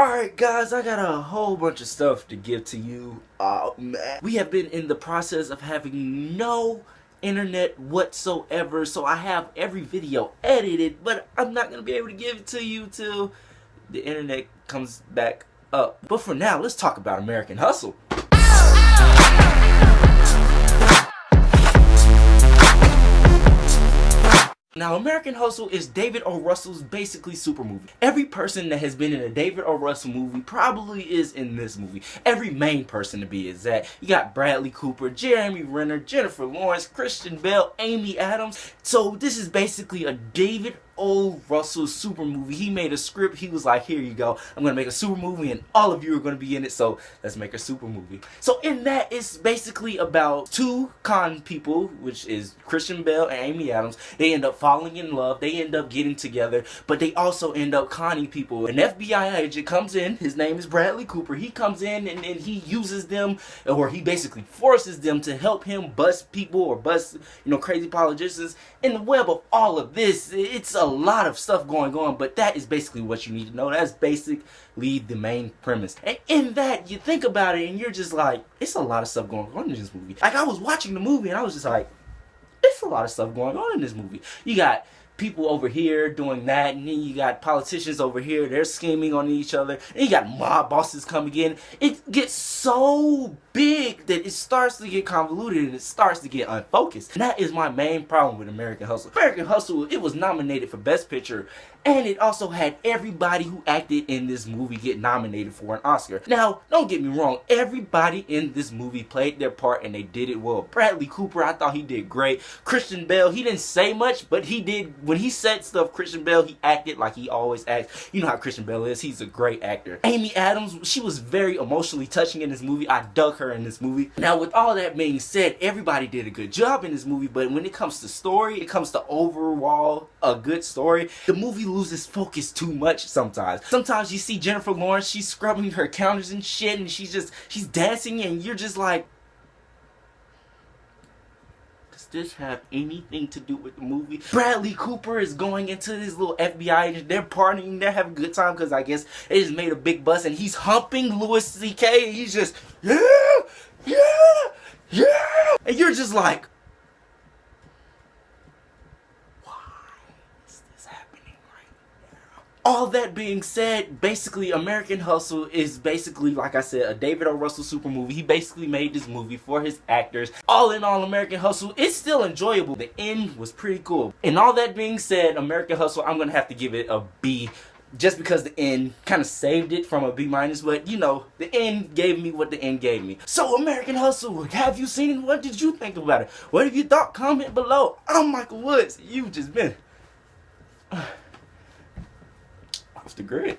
Alright guys, I got a whole bunch of stuff to give to you. Oh man. We have been in the process of having no internet whatsoever, so I have every video edited, but I'm not going to be able to give it to you till the internet comes back up. But for now, let's talk about American Hustle. Now, American Hustle is David O. Russell's basically super movie. Every person that has been in a David O. Russell movie probably is in this movie. Every main person to be exact. You got Bradley Cooper, Jeremy Renner, Jennifer Lawrence, Christian Bale, Amy Adams. So this is basically a David O. Russell super movie. He made a script. He was like, here you go. I'm going to make a super movie and all of you are going to be in it. So let's make a super movie. So in that, it's basically about two con people, which is Christian Bale and Amy Adams. They end up falling in love. They end up getting together, but they also end up conning people. An FBI agent comes in. His name is Bradley Cooper. He comes in and he uses them, or he basically forces them to help him bust people or bust, crazy politicians. In the web of all of this, it's a lot of stuff going on, but that is basically what you need to know. That's basically the main premise. And in that, you think about it and you're just like, it's a lot of stuff going on in this movie. Like, I was watching the movie and I was just like, it's a lot of stuff going on in this movie. You got people over here doing that, and then you got politicians over here, they're scheming on each other, and you got mob bosses coming in. It gets so big that it starts to get convoluted and it starts to get unfocused. And that is my main problem with American Hustle. American Hustle, it was nominated for Best Picture, and it also had everybody who acted in this movie get nominated for an Oscar. Now, don't get me wrong, everybody in this movie played their part and they did it well. Bradley Cooper, I thought he did great. Christian Bale, he didn't say much, but he did. When he said stuff, Christian Bale, he acted like he always acts. You know how Christian Bale is. He's a great actor. Amy Adams, she was very emotionally touching in this movie. I dug her in this movie. Now, with all that being said, everybody did a good job in this movie, but when it comes to story, it comes to overall a good story, the movie loses focus too much sometimes. Sometimes you see Jennifer Lawrence, she's scrubbing her counters and shit, and she's dancing, and you're just like, does this have anything to do with the movie? Bradley Cooper is going into this little FBI agent. They're partying, they're having a good time because I guess they just made a big bust, and he's humping Louis C.K. and he's just, yeah, yeah, yeah. And you're just like, all that being said, basically American Hustle is basically, like I said, a David O. Russell super movie. He basically made this movie for his actors. All in all, American Hustle is still enjoyable. The end was pretty cool. And all that being said, American Hustle, I'm going to have to give it a B. Just because the end kind of saved it from a B-, but the end gave me what the end gave me. So American Hustle, have you seen it? What did you think about it? What have you thought? Comment below. I'm Michael Woods. You've just been off the grid.